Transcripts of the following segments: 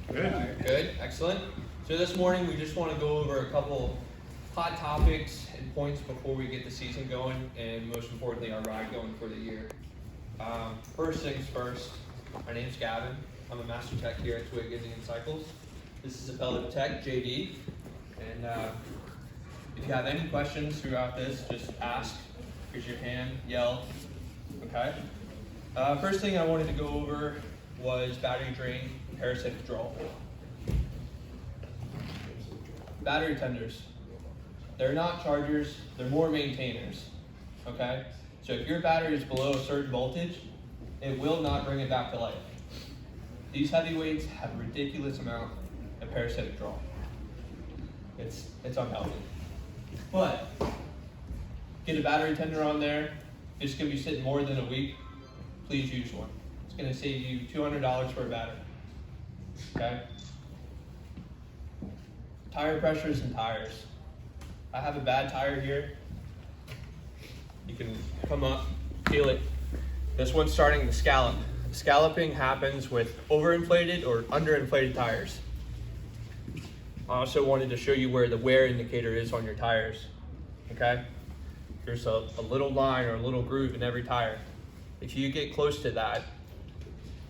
Good. Good, excellent. So this morning we just want to go over a couple hot topics and points before we get the season going, and most importantly our ride going for the year. First things first, my name's Gavin. I'm a Master Tech here at Twigg Cycles. This is a fellow tech, JD, and if you have any questions throughout this, just ask, raise your hand, yell, okay? First thing I wanted to go over was battery drain, parasitic draw. Battery tenders, they're not chargers, they're more maintainers, okay? So if your battery is below a certain voltage, it will not bring it back to life. These heavyweights have a ridiculous amount of parasitic draw. It's unhealthy. But get a battery tender on there. It's gonna be sitting more than a week. Please use one. It's gonna save you $200 for a battery. Okay? Tire pressures and tires. I have a bad tire here. You can come up, feel it. This one's starting to scallop. Scalloping happens with overinflated or underinflated tires. I also wanted to show you where the wear indicator is on your tires. Okay? There's a little line or a little groove in every tire. If you get close to that,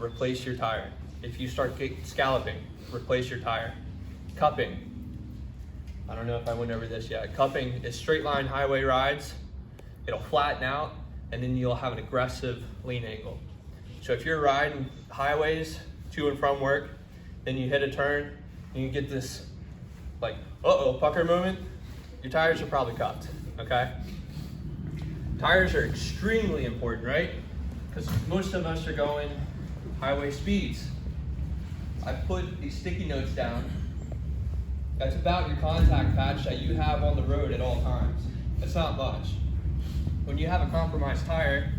replace your tire. If you start scalloping, replace your tire. Cupping. I don't know if I went over this yet. Cupping is straight line highway rides. It'll flatten out and then you'll have an aggressive lean angle. So if you're riding highways to and from work, then you hit a turn and you get this like, uh-oh, pucker moment, your tires are probably cupped, okay? Tires are extremely important, right? Because most of us are going highway speeds. I put these sticky notes down. That's about your contact patch that you have on the road at all times. It's not much. When you have a compromised tire,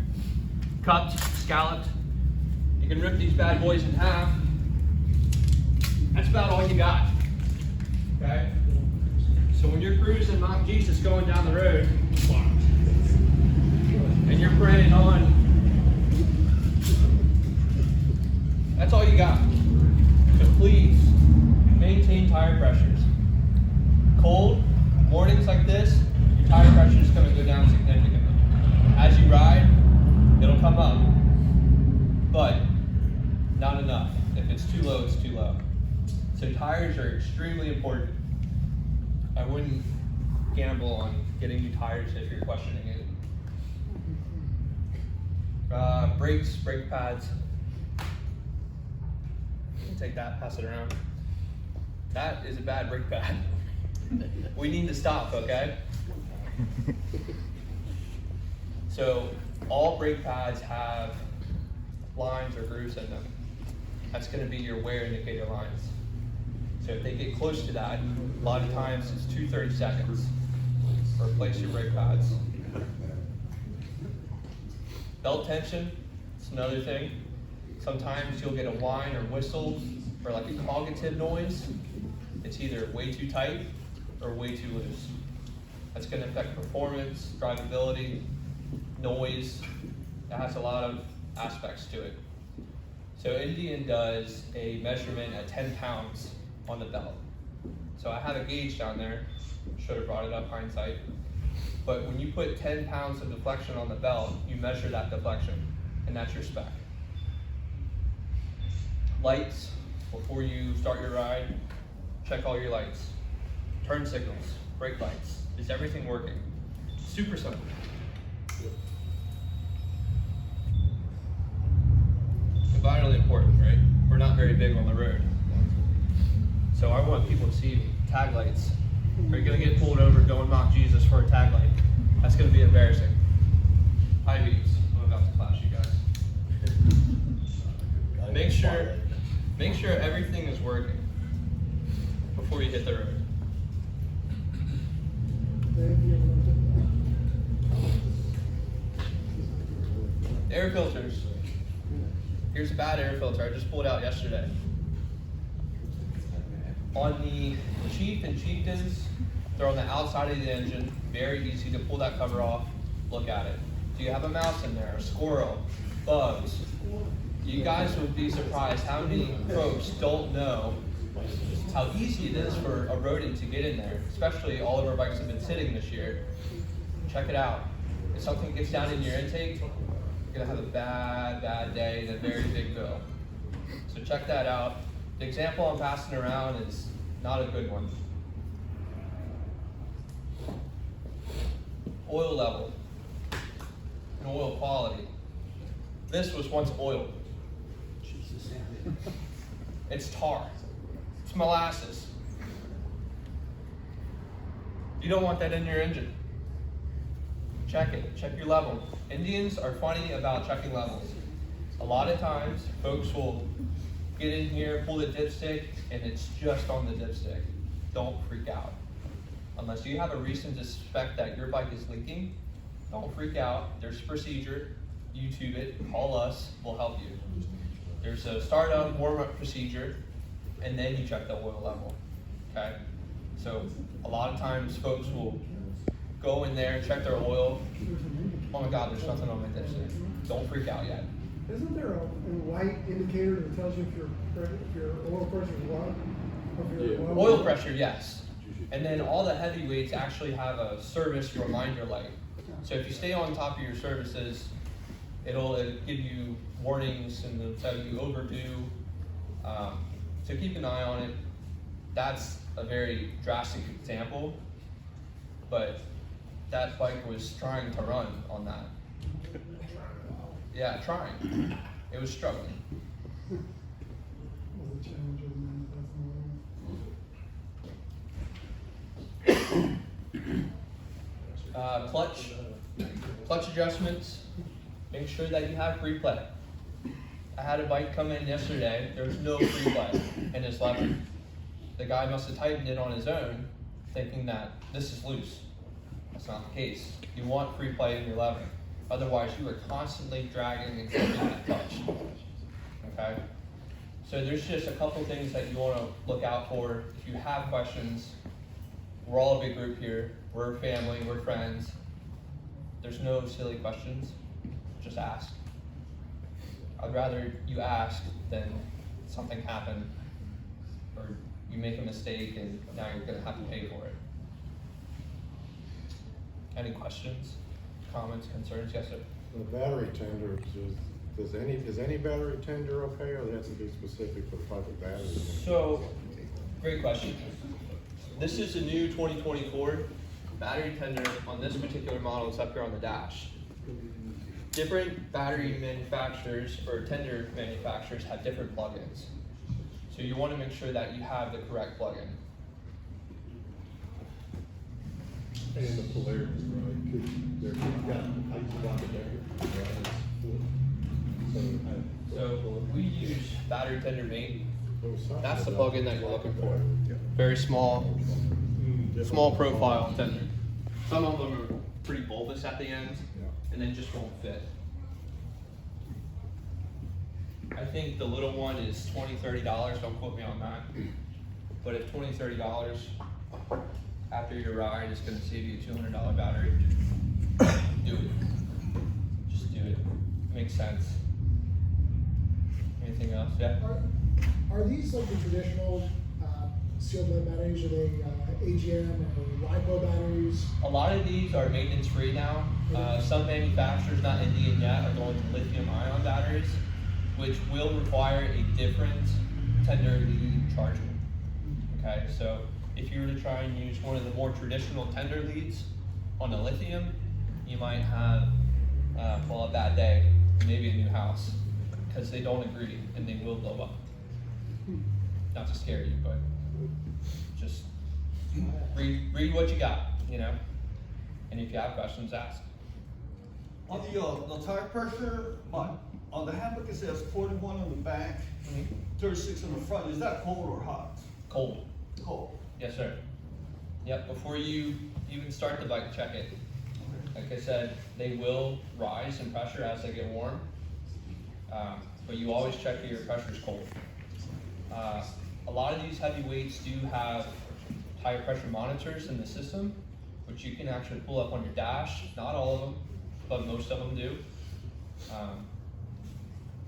cupped, scalloped, you can rip these bad boys in half. That's about all you got, okay? So when you're cruising Mount Jesus going down the road, and you're praying on, that's all you got. So please, maintain tire pressures. Cold, mornings like this, your tire pressure is going to go down significantly. As you ride, it'll come up, but not enough. If it's too low, it's too low. So tires are extremely important. I wouldn't gamble on getting new tires if you're questioning it. Brakes, brake pads. Take that, pass it around. That is a bad brake pad. We need to stop, okay? So all brake pads have lines or grooves in them. That's going to be your wear indicator lines. So if they get close to that, a lot of times it's 2-30 seconds. Replace your brake pads. Belt tension, it's another thing. Sometimes you'll get a whine or whistle or like a cognitive noise. It's either way too tight or way too loose. That's going to affect performance, drivability, noise. That has a lot of aspects to it. So Indian does a measurement at 10 pounds on the belt. So I have a gauge down there. Should have brought it up, hindsight. But when you put 10 pounds of deflection on the belt, you measure that deflection, and that's your spec. Lights, before you start your ride, check all your lights. Turn signals, brake lights. Is everything working? Super simple. Vitally important, right? We're not very big on the road. So I want people to see me. Tag lights. Are you going to get pulled over going Mount Jesus for a tag light? That's going to be embarrassing. High beams. I'm about to flash you guys. Make sure everything is working before you hit the road. Air filters. Here's a bad air filter I just pulled out yesterday. On the Chief and Chieftains, they're on the outside of the engine. Very easy to pull that cover off. Look at it. Do you have a mouse in there, a squirrel, bugs? You guys would be surprised how many folks don't know how easy it is for a rodent to get in there, especially all of our bikes have been sitting this year. Check it out. If something gets down in your intake, you're gonna have a bad day and a very big bill. So check that out. The example I'm passing around is not a good one. Oil level and oil quality. This was once oil. It's tar. It's molasses. You don't want that in your engine. Check it. Check your level. Indians are funny about checking levels. A lot of times, folks will get in here, pull the dipstick, and it's just on the dipstick. Don't freak out. Unless you have a reason to suspect that your bike is leaking, don't freak out. There's a procedure. YouTube it. Call us. We'll help you. There's a startup, warm-up procedure, and then you check the oil level. Okay? So a lot of times folks will go in there, check their oil. Oh my God, there's nothing on my dipstick. Don't freak out yet. Isn't there a light indicator that tells you if your oil pressure is low? Oil pressure, yes. And then all the heavyweights actually have a service reminder light. So if you stay on top of your services, it'll give you warnings and it'll tell you overdue. So keep an eye on it. That's a very drastic example, but that bike was trying to run on that. Yeah, trying. It was struggling. Clutch adjustments. Make sure that you have free play. I had a bike come in yesterday. There was no free play in his lever. The guy must have tightened it on his own, thinking that this is loose. That's not the case. You want free play in your lever. Otherwise, you are constantly dragging and gripping that clutch. Okay? So there's just a couple things that you want to look out for. If you have questions, we're all a big group here. We're family, we're friends. There's no silly questions. Just ask. I'd rather you ask than something happen or you make a mistake and now you're going to have to pay for it. Any questions, comments, concerns? Yes, sir. The battery tender, is any battery tender okay, or it has to be specific for the type of battery? So, great question. This is a new 2024 battery tender on this particular model. It's up here on the dash. Different battery manufacturers or tender manufacturers have different plugins. So you want to make sure that you have the correct plugin. And the polarity, right? They've got So we use battery tender mate. That's the plugin that you're looking for. Very small profile tender. Some of them are pretty bulbous at the end, and then just won't fit. I think the little one is $20, $30. Don't quote me on that. But at $20, $30, after your ride, it's going to save you a $200 battery. Do it. Just do it. It makes sense. Anything else? Yeah? Are these like the traditional sealed lead batteries? Are they AGM or LiPo batteries? A lot of these are maintenance free now. Some manufacturers, not Indian yet, are going to lithium ion batteries, which will require a different tender lead charger. Okay, so if you were to try and use one of the more traditional tender leads on the lithium, you might have a bad day, maybe a new house, because they don't agree and they will blow up. Not to scare you, but just read what you got, you know. And if you have questions, ask. On the tire pressure, on the handbook it says 41 on the back, 36 on the front. Is that cold or hot? Cold. Cold. Yes, sir. Yep, before you even start the bike, check it. Like I said, they will rise in pressure as they get warm, but you always check that your pressure is cold. A lot of these heavy weights do have tire pressure monitors in the system, which you can actually pull up on your dash. Not all of them, but most of them do.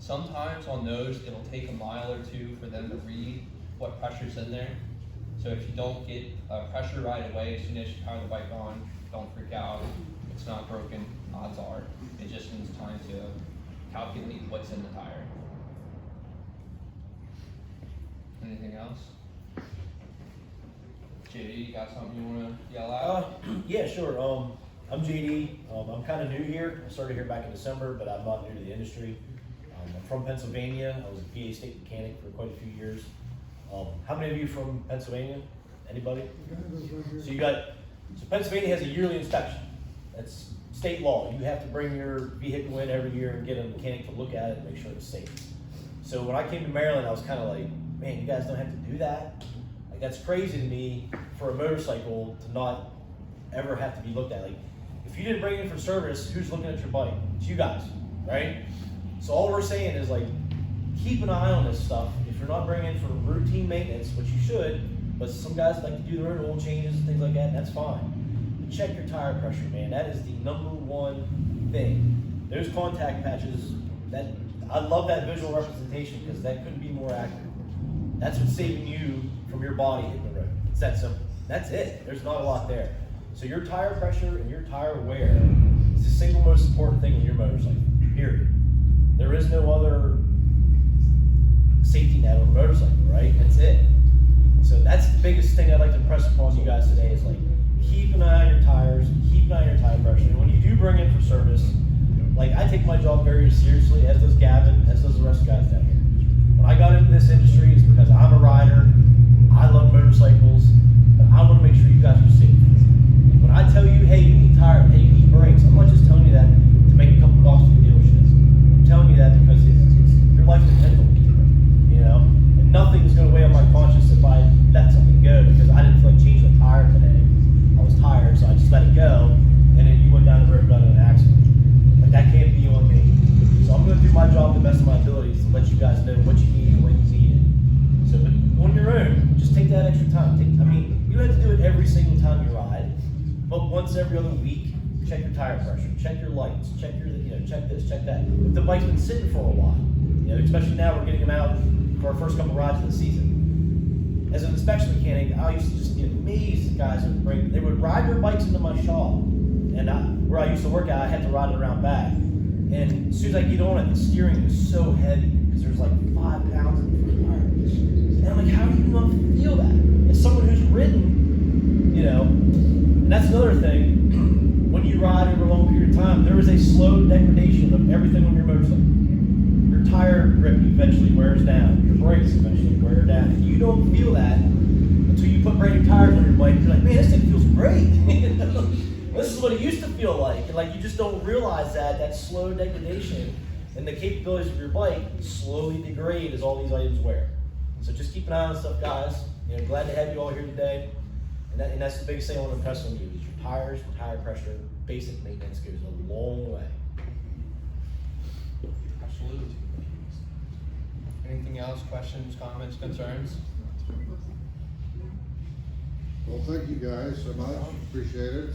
Sometimes on those, it'll take a mile or two for them to read what pressure's in there. So if you don't get pressure right away, as soon as you power the bike on, don't freak out. It's not broken, odds are. It just needs time to calculate what's in the tire. Anything else? JD, you got something you wanna yell out? Yeah, sure. I'm JD. I'm kind of new here. I started here back in December, but I'm not new to the industry. I'm from Pennsylvania. I was a PA state mechanic for quite a few years. How many of you from Pennsylvania? Anybody? So Pennsylvania has a yearly inspection. That's state law. You have to bring your vehicle in every year and get a mechanic to look at it and make sure it's safe. So when I came to Maryland, I was kind of like, man, you guys don't have to do that. Like, that's crazy to me for a motorcycle to not ever have to be looked at. Like, if you didn't bring it in for service, who's looking at your bike? It's you guys, right? So all we're saying is, like, keep an eye on this stuff. If you're not bringing in for routine maintenance, which you should, but some guys like to do their own oil changes and things like that, and that's fine. But check your tire pressure, man. That is the #1 thing. Those contact patches, I love that visual representation because that couldn't be more accurate. That's what's saving you from your body hitting the road. It's that simple. That's it. There's not a lot there. So your tire pressure and your tire wear is the single most important thing in your motorcycle, period. There is no other safety net on a motorcycle, right? That's it. So that's the biggest thing I'd like to impress upon you guys today is, like, keep an eye on your tires, keep an eye on your tire pressure. And when you do bring in for service, like, I take my job very seriously, as does Gavin, as does the rest of the guys down here. When I got into this industry, it's because I'm a rider, I love motorcycles, but I want to make sure you guys are safe. When I tell you, hey, you need tires, hey, you need brakes, I'm not just telling you that to make a couple bucks for the dealership. I'm telling you that because it's your life depends on it, you know? And nothing's going to weigh on my conscience if I let something go because I didn't feel like changing a tire today. I was tired, so I just let it go, and then you went down the road and got in an accident. Like, that can't be on me. So I'm going to do my job to the best of my abilities to let you guys know what you need and when you need it. So, but on your own, just take that extra time. You don't have to do it every single time you ride, but once every other week, check your tire pressure, check your lights, check your, check this, check that. If the bike's been sitting for a while, especially now we're getting them out for our first couple rides of the season. As an inspection mechanic, I used to just get amazed at guys they would ride their bikes into my shop, and where I used to work at, I had to ride it around back. And as soon as I get on it, the steering is so heavy because there's like 5 pounds in the tire. And I'm like, how do you not feel that? As someone who's ridden, and that's another thing. When you ride over a long period of time, there is a slow degradation of everything on your motorcycle. Your tire grip eventually wears down. Your brakes eventually wear down. And you don't feel that until you put brand new tires on your bike. You're like, man, this thing feels great. This is what it used to feel like. And like, you just don't realize that slow degradation and the capabilities of your bike slowly degrade as all these items wear. So just keep an eye on stuff, guys. Glad to have you all here today. And that's the biggest thing I want to impress on you is your tires, your tire pressure, basic maintenance goes a long way. Absolutely. Anything else? Questions, comments, concerns? Well, thank you guys so much, appreciate it.